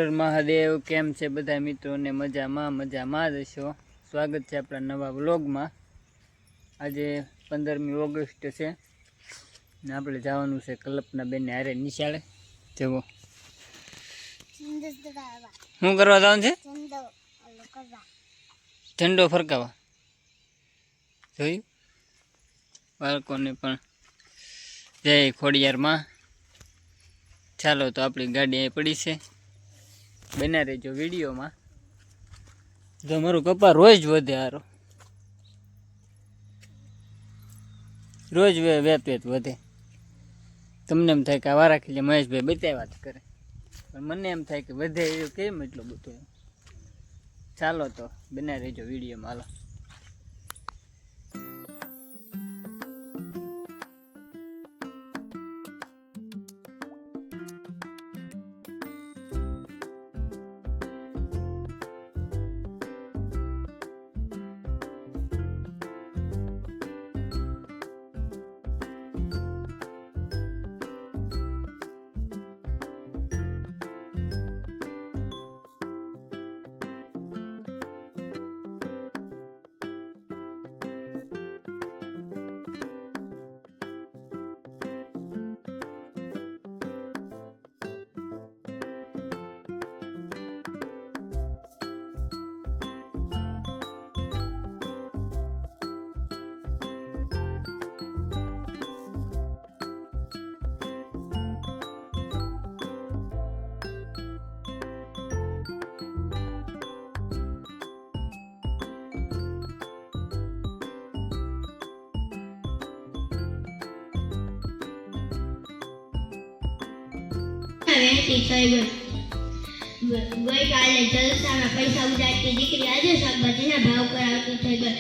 મહાદેવ કેમ છે બધા મિત્રોને? મજામાં જ હશો। સ્વાગત છે આપણા નવા વ્લોગમાં। આજે 15મી ઓગસ્ટ છે ને આપણે જવાનું છે કલ્પના બેન હારે નિશાળે। જવો શું કરવા જવાનું છે? ઝંડો ફરકાવા। જોયું બાળકોને પણ જય ખોડિયારમાં। ચાલો તો આપણી ગાડી અહીં પડી છે, બના રહેજો વિડીયોમાં। જો મારું કપા રોજ વધે, હારો રોજ વેત વધે। તમને એમ થાય કે આ વારા ખીલે મહેશભાઈ બતાવ્યા જ કરે, પણ મને એમ થાય કે વધે એવું કેમ એટલું બધું। ચાલો તો બના રહેજો વિડીયોમાં, હાલો। ગઈકાલે જલસામાં પૈસા ઉડાડતી દીકરી આજે શાકભાજીના ભાવ કરાવતી થઈ ગઈ।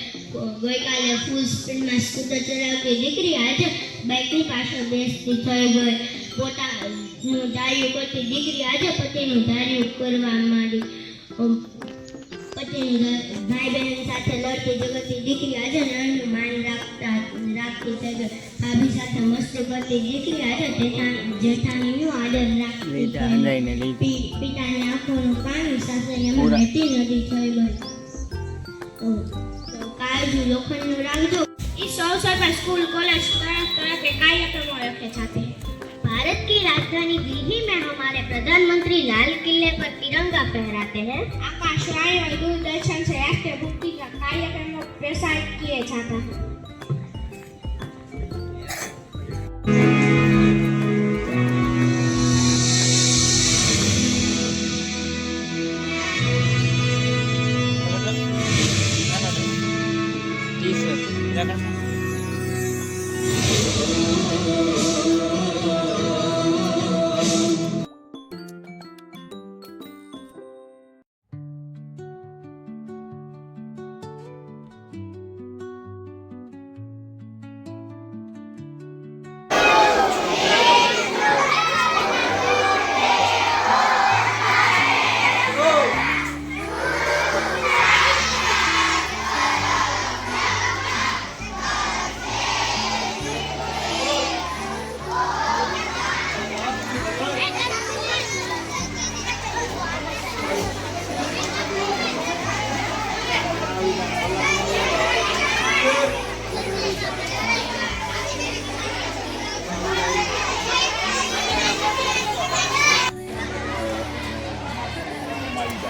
ગઈકાલે ફૂલ સ્પીડમાં સ્કૂટર ચલાવતી દીકરી આજે બાઇકની પાછળ બેસતી થઈ ગઈ। પોતાનું ધાર્યું કરતી દીકરી આજે પતિનું ધાર્યું કરવા માંડી। પતિની ભાઈ બહેન સાથે લડતી ઝઘડતી દીકરી આજે નણનું માન રાખતી થઈ ગઈ। ભાભી સાથે મસ્તી કરતી દીકરી આજે જેઠાણીનું આદર રાખતી થઈ ગઈ। પિતાની આંખોનું પાણી સાથે એમાં વહેતી નદી થઈ ગઈ। તો કાળજી લોખંડનું રાખજો। इस अवसर पर स्कूल कॉलेज तरह के कार्यक्रमों रखे जाते हैं। भारत की राजधानी दिल्ली में हमारे प्रधानमंत्री लाल किले पर तिरंगा फहराते हैं। आकाशवाणी और दूरदर्शन से राष्ट्रीय भक्ति का कार्यक्रम प्रसारित किए जाता है।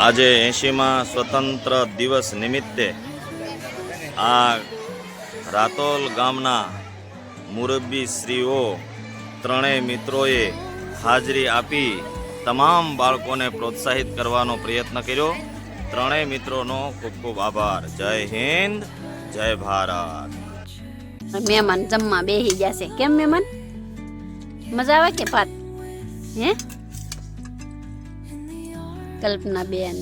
આજે 80મા સ્વતંત્ર દિવસ નિમિત્તે આ રાતોલ ગામના મુરબ્બીશ્રીઓ ત્રણેય મિત્રોએ હાજરી આપી તમામ બાળકોને પ્રોત્સાહિત કરવાનો પ્રયત્ન કર્યો। ત્રણેય મિત્રોનો ખૂબ ખૂબ આભાર। જય હિન્દ, જય ભારત। મહેમાન જમવા બેસી જશે। કેમ મહેમાન મજા આવે કે પાત હે? કલ્પના બેન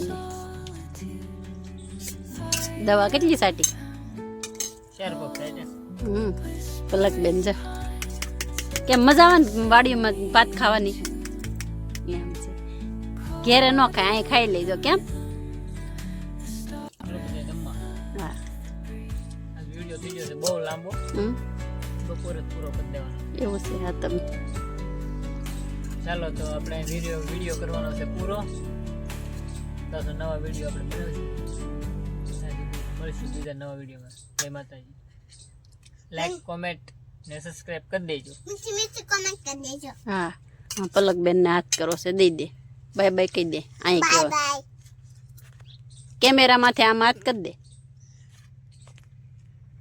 દવા કેટલી સાટી? 4 પગ પલક બેન છે કેમ મજા આવે ને વાડીમાં ભાત ખાવાની? એમ છે ઘેરે ન ખાય, અહીં ખાઈ લેજો। કેમ? હા વિડિયો થઈ ગયો છે બહુ લાંબો, બપોરે પૂરો કરી દેવાનો એવું છે। હા તમે ચાલો તો આપણે વિડીયો કરવાનો છે પૂરો। પાછો નવા વિડીયો આપણે બનાવીશું. મળીશું બીજા નવા વિડીયોમાં. જય માતાજી. લાઈક કોમેન્ટ ને સબસ્ક્રાઇબ કરી દેજો. કમેન્ટ કરી દેજો. હા પલકબેન ને હાથ કરો છે દઈ દે બાય બાય કહી દે અહીં કેવા કેમેરામાંથી આમ હાથ કરી દે.